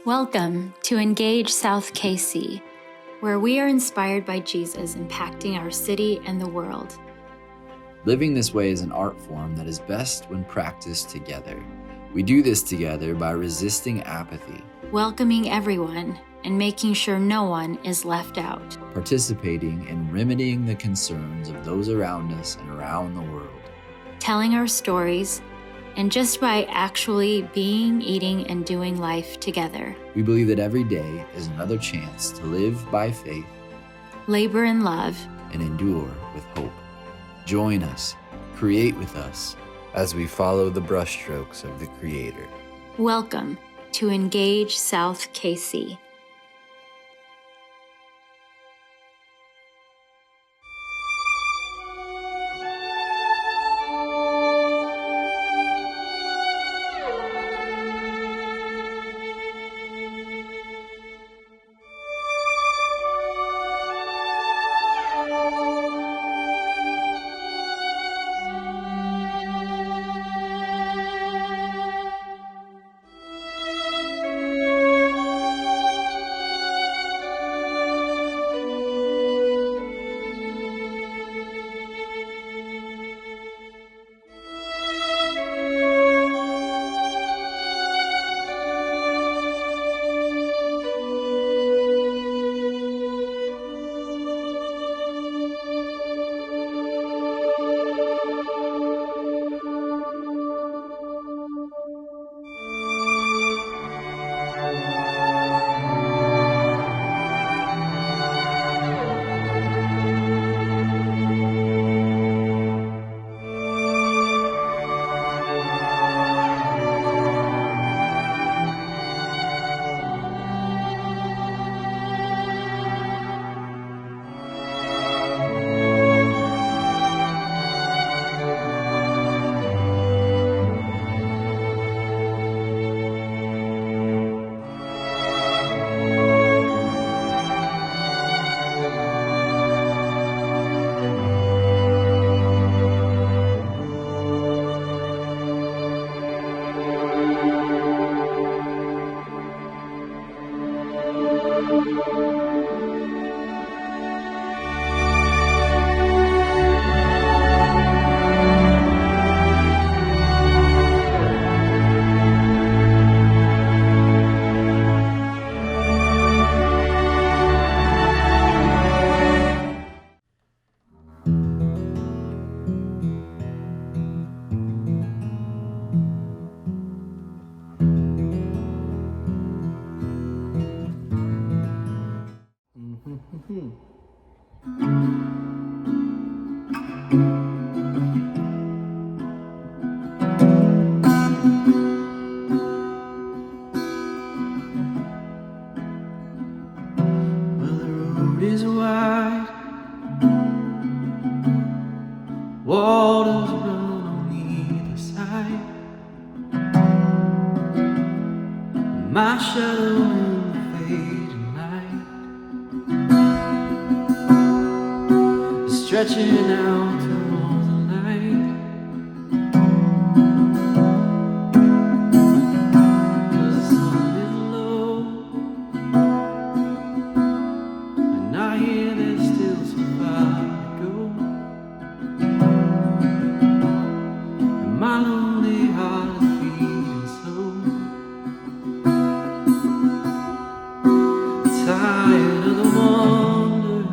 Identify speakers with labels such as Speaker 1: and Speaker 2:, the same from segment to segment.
Speaker 1: Welcome to Engage South KC, where we are inspired by Jesus impacting our city and the world.
Speaker 2: Living this way is an art form that is best when practiced together. We do this together by resisting apathy,
Speaker 1: Welcoming everyone and making sure no one is left out.
Speaker 2: participating in remedying the concerns of those around us and around the world.
Speaker 1: Telling our stories, and just by actually being, eating, and doing life together.
Speaker 2: We believe that every day is another chance to live by faith
Speaker 1: Labor in love.
Speaker 2: and endure with hope. Join us, create with us, as we follow the brushstrokes of the Creator.
Speaker 1: Welcome to Engage South KC.
Speaker 3: Well, the road is wide, waters run on either side. My shadow in the fading light is stretching out towards the light. 'Cause the sun is low, and I hear there's still so far to go. And my lonely heart is beating slow. Tired of the wonder,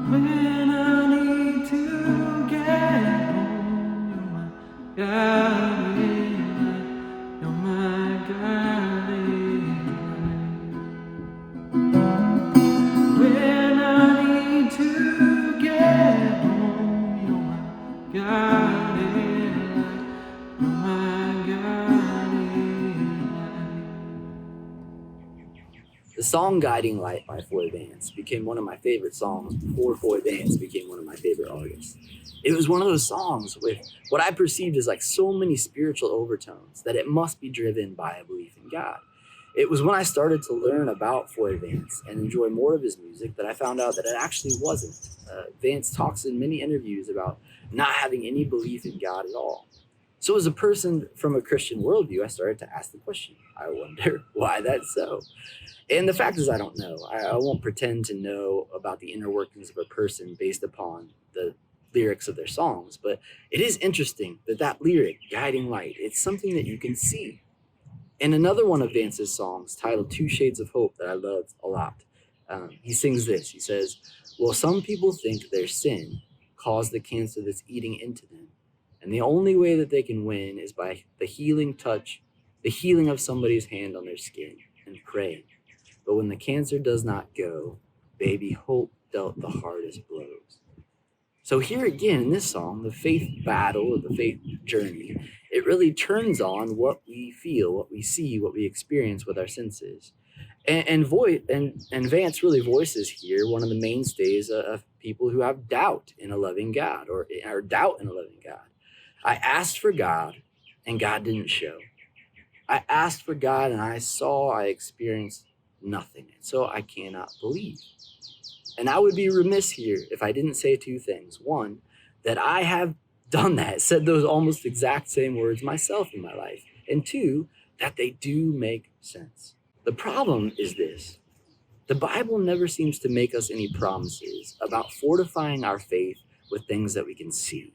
Speaker 3: When I need to get home, you're my guiding light. You're my guiding light. When I need to get home, you're my guiding light. You're my guiding light.
Speaker 2: The song Guiding Light by Floyd Vance became one of my favorite songs before Floyd Vance became one of my favorite artists. It was one of those songs with what I perceived as like so many spiritual overtones that it must be driven by a belief in God. It was when I started to learn about Floyd Vance and enjoy more of his music that I found out that it actually wasn't. Vance talks in many interviews about not having any belief in God at all. So as a person from a Christian worldview, I started to ask the question, I wonder why that's so. And the fact is, I don't know. I won't pretend to know about the inner workings of a person based upon the lyrics of their songs, but it is interesting that lyric, Guiding Light, it's something that you can see. And another one of Vance's songs, titled Two Shades of Hope, that I love a lot, he sings this. He says, well, some people think their sin caused the cancer that's eating into them. And the only way that they can win is by the healing touch, the healing of somebody's hand on their skin, and praying. But when the cancer does not go, baby, hope dealt the hardest blows. So here again in this song, the faith battle or the faith journey, it really turns on what we feel, what we see, what we experience with our senses. And Vance really voices here one of the mainstays of people who have doubt in a loving God or doubt in a loving God. I asked for God and God didn't show. I asked for God and I experienced nothing. And so I cannot believe. And I would be remiss here if I didn't say two things. One, that I have done that, said those almost exact same words myself in my life. And two, that they do make sense. The problem is this. The Bible never seems to make us any promises about fortifying our faith with things that we can see.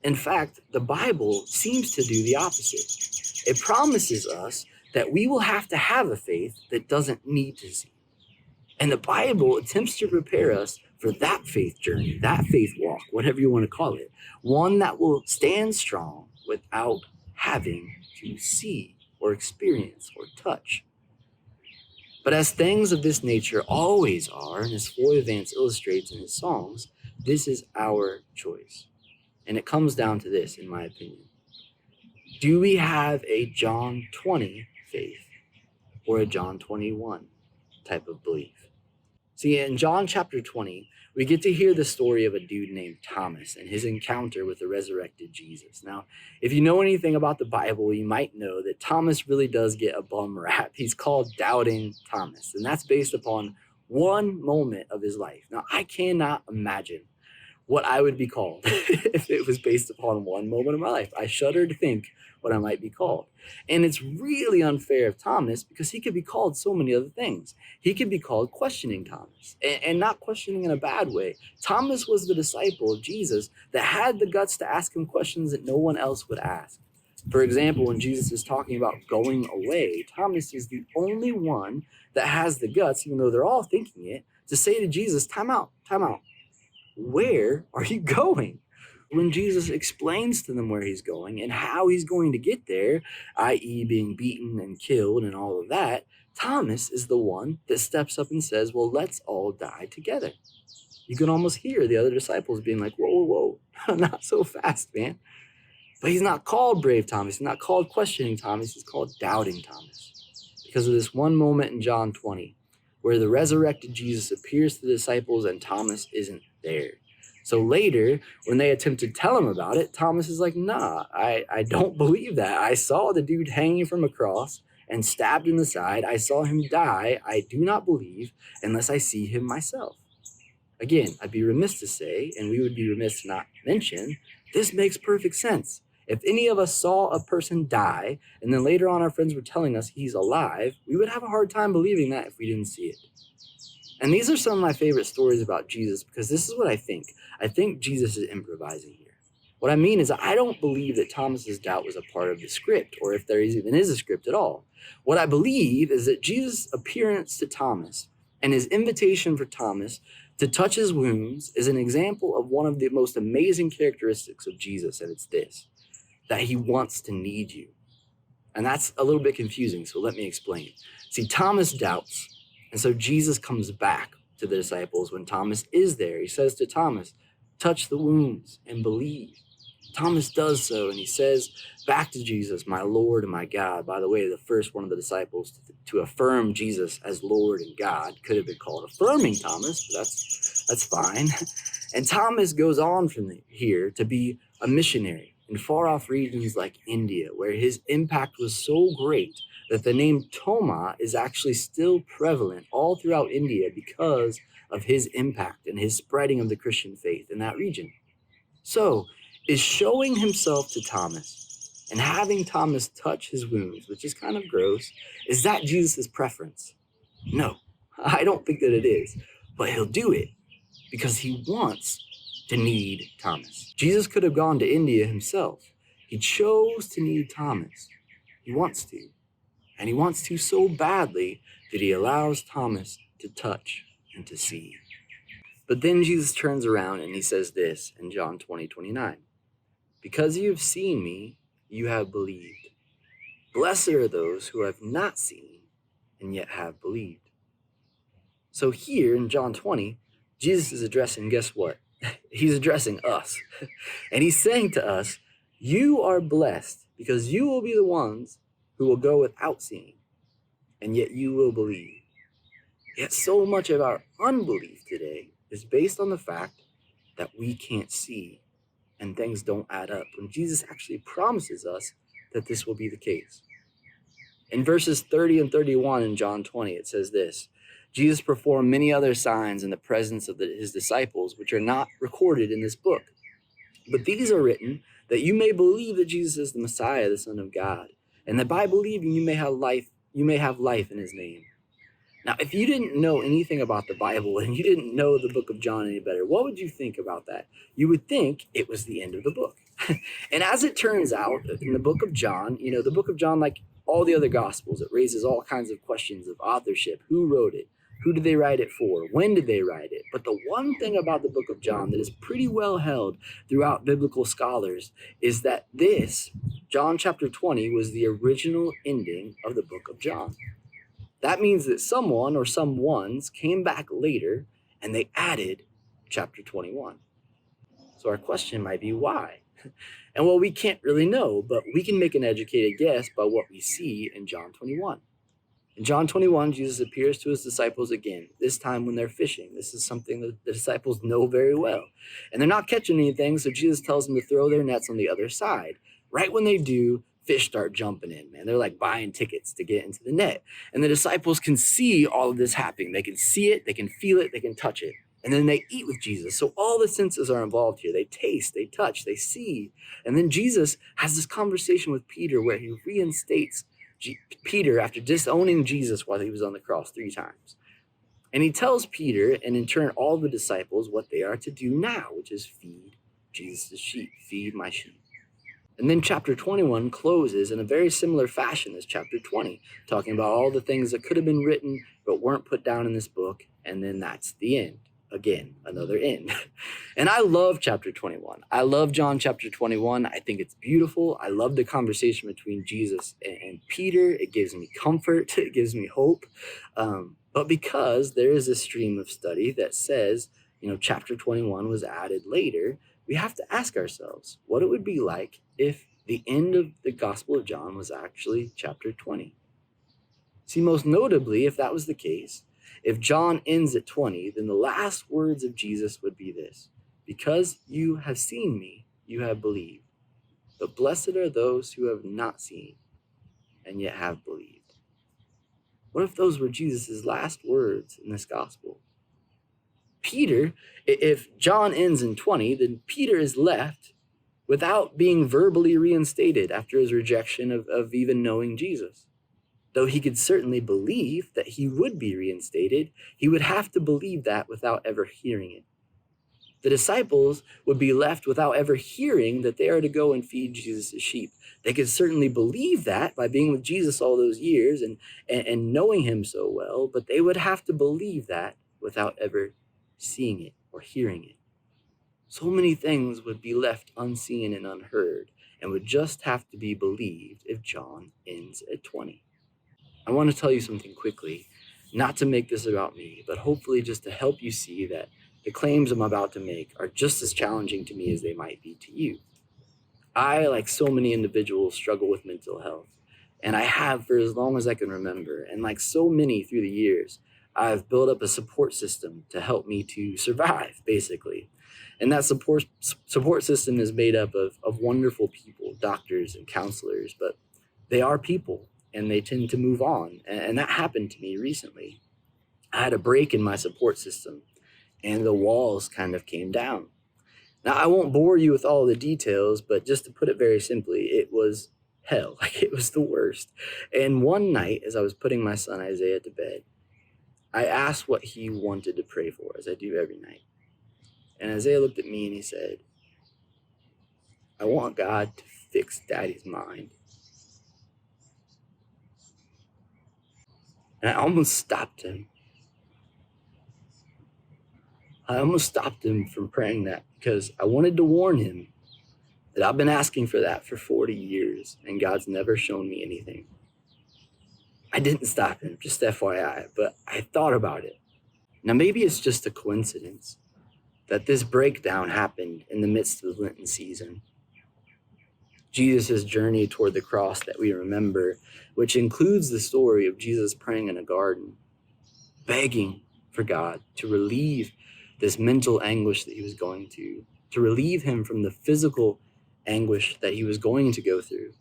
Speaker 2: In fact, the Bible seems to do the opposite. It promises us that we will have to have a faith that doesn't need to see. And the Bible attempts to prepare us for that faith journey, that faith walk, whatever you want to call it, one that will stand strong without having to see or experience or touch. But as things of this nature always are, and as Floyd Vance illustrates in his songs, this is our choice. And it comes down to this, in my opinion. Do we have a John 20 faith or a John 21 type of belief? See, in John chapter 20, we get to hear the story of a dude named Thomas and his encounter with the resurrected Jesus. Now, if you know anything about the Bible, you might know that Thomas really does get a bum rap. He's called Doubting Thomas, and that's based upon one moment of his life. Now, I cannot imagine what I would be called if it was based upon one moment of my life. I shudder to think what I might be called. And it's really unfair of Thomas because he could be called so many other things. He could be called Questioning Thomas, and not questioning in a bad way. Thomas was the disciple of Jesus that had the guts to ask him questions that no one else would ask. For example, when Jesus is talking about going away, Thomas is the only one that has the guts, even though they're all thinking it, to say to Jesus, time out. Where are you going? When Jesus explains to them where he's going and how he's going to get there, i.e. being beaten and killed and all of that, Thomas is the one that steps up and says, well, let's all die together. You can almost hear the other disciples being like, whoa, not so fast, man. But he's not called Brave Thomas. He's not called Questioning Thomas. He's called Doubting Thomas. Because of this one moment in John 20 where the resurrected Jesus appears to the disciples and Thomas isn't there. So later, when they attempt to tell him about it, Thomas is like, nah, I don't believe that. I saw the dude hanging from a cross and stabbed in the side. I saw him die. I do not believe unless I see him myself. Again, I'd be remiss to say, and we would be remiss to not mention, this makes perfect sense. If any of us saw a person die, and then later on our friends were telling us he's alive, we would have a hard time believing that if we didn't see it. And these are some of my favorite stories about Jesus because this is what I think. I think Jesus is improvising here. What I mean is I don't believe that Thomas's doubt was a part of the script or if there even is a script at all. What I believe is that Jesus' appearance to Thomas And his invitation for Thomas to touch his wounds is an example of one of the most amazing characteristics of Jesus, and it's this, that he wants to need you. And that's a little bit confusing, so let me explain. See, Thomas doubts, and so Jesus comes back to the disciples when Thomas is there. He says to Thomas, touch the wounds and believe. Thomas does so, and he says back to Jesus, my Lord and my God. By the way, the first one of the disciples to affirm Jesus as Lord and God could have been called affirming Thomas, but that's fine. And Thomas goes on from here to be a missionary in far-off regions like India, where his impact was so great that the name Thoma is actually still prevalent all throughout India because of his impact and his spreading of the Christian faith in that region. So, is showing himself to Thomas and having Thomas touch his wounds, which is kind of gross, is that Jesus' preference? No, I don't think that it is, but he'll do it because he wants to need Thomas. Jesus could have gone to India himself. He chose to need Thomas. He wants to, and he wants to so badly that he allows Thomas to touch and to see. But then Jesus turns around and he says this in John 20:29. Because you have seen me, you have believed. Blessed are those who have not seen and yet have believed. So here in John 20, Jesus is addressing, guess what? He's addressing us. And he's saying to us, you are blessed because you will be the ones who will go without seeing, and yet you will believe. Yet so much of our unbelief today is based on the fact that we can't see and things don't add up, when Jesus actually promises us that this will be the case. In verses 30 and 31 in John 20, it says this, Jesus performed many other signs in the presence of his disciples, which are not recorded in this book. But these are written that you may believe that Jesus is the Messiah, the Son of God, and that by believing you may have life in his name. Now, if you didn't know anything about the Bible and you didn't know the book of John any better, what would you think about that? You would think it was the end of the book. And as it turns out, in the book of John, the book of John, like all the other gospels, it raises all kinds of questions of authorship. Who wrote it? Who did they write it for? When did they write it? But the one thing about the book of John that is pretty well held throughout biblical scholars is that this, John chapter 20, was the original ending of the book of John. That means that someone or some ones came back later and they added chapter 21. So our question might be why? And well, we can't really know, but we can make an educated guess by what we see in John 21. In John 21, Jesus appears to his disciples again, this time when they're fishing. This is something that the disciples know very well. And they're not catching anything, so Jesus tells them to throw their nets on the other side. Right when they do, fish start jumping in, man. They're like buying tickets to get into the net. And the disciples can see all of this happening. They can see it, they can feel it, they can touch it. And then they eat with Jesus. So all the senses are involved here. They taste, they touch, they see. And then Jesus has this conversation with Peter where he reinstates Peter after disowning Jesus while he was on the cross 3 times. And he tells Peter, and in turn all the disciples, what they are to do now, which is feed Jesus' sheep, feed my sheep. And then chapter 21 closes in a very similar fashion as chapter 20, talking about all the things that could have been written but weren't put down in this book. And then that's the end. Again, another end. And I love chapter 21. I love John chapter 21. I think it's beautiful. I love the conversation between Jesus and Peter. It gives me comfort. It gives me hope. But because there is a stream of study that says, chapter 21 was added later, we have to ask ourselves what it would be like if the end of the Gospel of John was actually chapter 20. See, most notably, if that was the case, if John ends at 20, then the last words of Jesus would be this: because you have seen me, you have believed. But blessed are those who have not seen and yet have believed. What if those were Jesus' last words in this gospel? Peter, if John ends in 20, then Peter is left without being verbally reinstated after his rejection of even knowing Jesus. Though he could certainly believe that he would be reinstated, he would have to believe that without ever hearing it. The disciples would be left without ever hearing that they are to go and feed Jesus' sheep. They could certainly believe that by being with Jesus all those years and knowing him so well, but they would have to believe that without ever seeing it or hearing it. So many things would be left unseen and unheard and would just have to be believed if John ends at 20. I want to tell you something quickly, not to make this about me, but hopefully just to help you see that the claims I'm about to make are just as challenging to me as they might be to you. I, like so many individuals, struggle with mental health, and I have for as long as I can remember. And like so many through the years, I've built up a support system to help me to survive, basically. And that support system is made up of wonderful people, doctors and counselors, but they are people and they tend to move on. And that happened to me recently. I had a break in my support system and the walls kind of came down. Now, I won't bore you with all the details, but just to put it very simply, it was hell. Like, it was the worst. And one night, as I was putting my son Isaiah to bed, I asked what he wanted to pray for, as I do every night. And Isaiah looked at me and he said, I want God to fix Daddy's mind. And I almost stopped him. I almost stopped him from praying that because I wanted to warn him that I've been asking for that for 40 years and God's never shown me anything. I didn't stop him, just FYI, but I thought about it. Now, maybe it's just a coincidence that this breakdown happened in the midst of the Lenten season. Jesus' journey toward the cross that we remember, which includes the story of Jesus praying in a garden, begging for God to relieve this mental anguish that he was going to relieve him from the physical anguish that he was going to go through.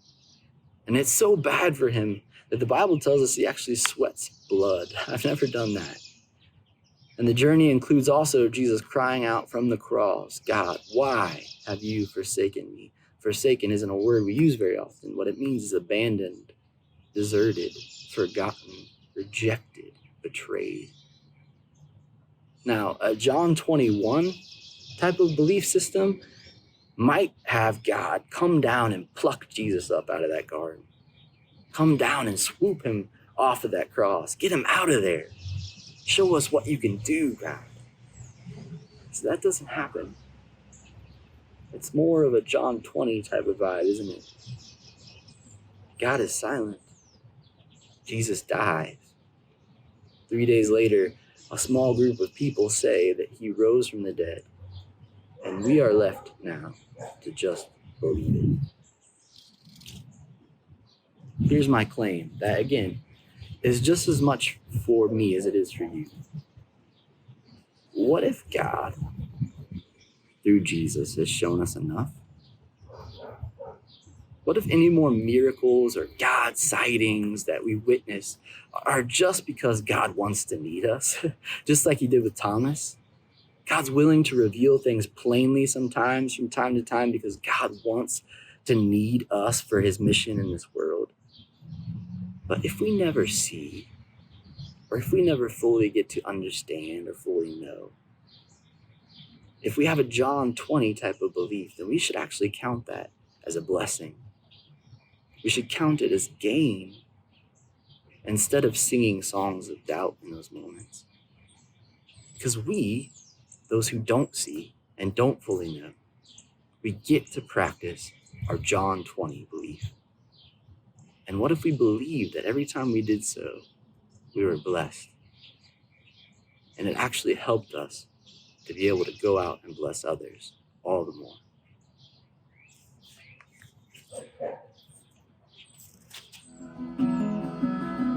Speaker 2: And it's so bad for him that the Bible tells us he actually sweats blood. I've never done that. And the journey includes also Jesus crying out from the cross, God, why have you forsaken me? Forsaken isn't a word we use very often. What it means is abandoned, deserted, forgotten, rejected, betrayed. Now, a John 21 type of belief system might have God come down and pluck Jesus up out of that garden. Come down and swoop him off of that cross. Get him out of there. Show us what you can do, God. So that doesn't happen. It's more of a John 20 type of vibe, isn't it? God is silent. Jesus dies. 3 days later, a small group of people say that he rose from the dead. And we are left now to just believe it. Here's my claim that, again, is just as much for me as it is for you. What if God, through Jesus, has shown us enough? What if any more miracles or God sightings that we witness are just because God wants to meet us, just like he did with Thomas? God's willing to reveal things plainly sometimes from time to time because God wants to need us for his mission in this world. But if we never see, or if we never fully get to understand or fully know, if we have a John 20 type of belief, then we should actually count that as a blessing. We should count it as gain instead of singing songs of doubt in those moments. Because we, those who don't see and don't fully know, we get to practice our John 20 belief. And what if we believed that every time we did so, we were blessed? And it actually helped us to be able to go out and bless others all the more.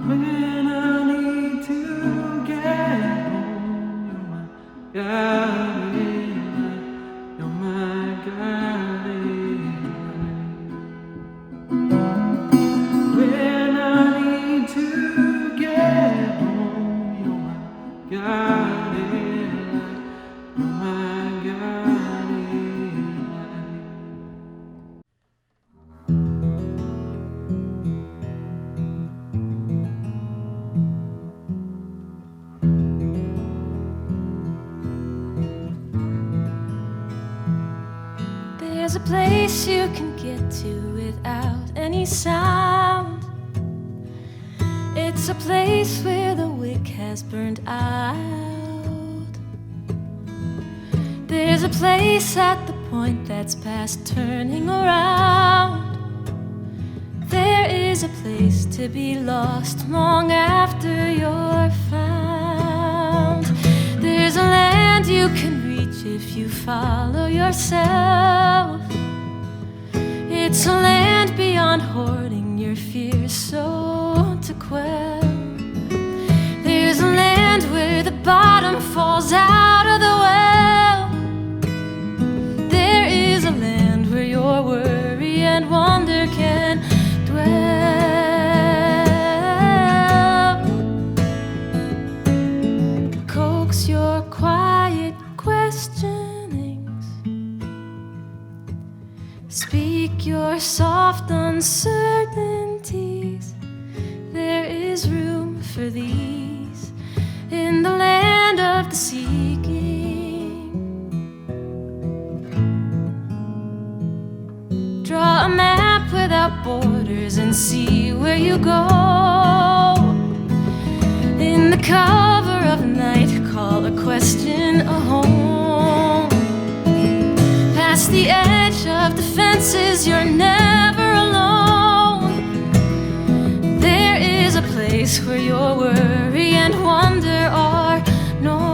Speaker 3: When I need to get home, you're my guiding light. You're my guiding light. When I need to get home, you're my guiding light. You're my guiding light.
Speaker 1: place you can get to without any sound. It's a place where the wick has burned out. There's a place at the point that's past turning around. There is a place to be lost long after you're found. There's a land you can reach if you follow yourself. It's a land beyond hoarding your fears so to quell. There's a land where the bottom falls out of the well. There is a land where your worry and wonder can dwell. Coax your quiet questionings. Speak your soft uncertainties. There is room for these in the land of the seeking. Draw a map without borders and see where you go. In the cover of night, call a question a home. Past the edge of the fences, you're never alone. There is a place where your worry and wonder are known.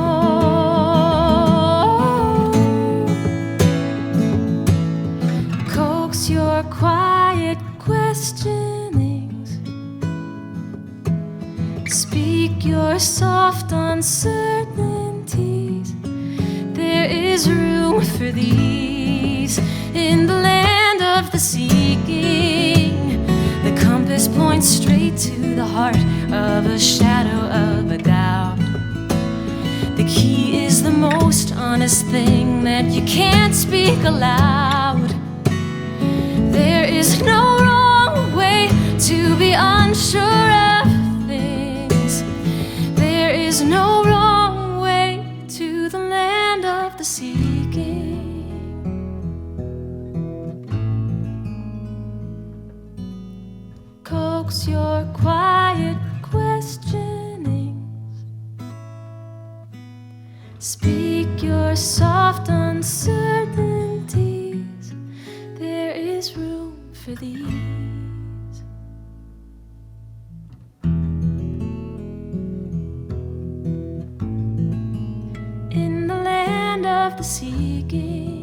Speaker 1: Coax your quiet questionings. Speak your soft uncertainties. There is room for these in the land of the seeking. The compass points straight to the heart of a shadow of a doubt. The key is the most honest thing that you can't speak aloud. There is no wrong way to be unsure of things. There is no wrong way to the land of the seeking. Coax your quiet questionings. Speak your soft uncertainties. There is room for these. In the land of the seeking.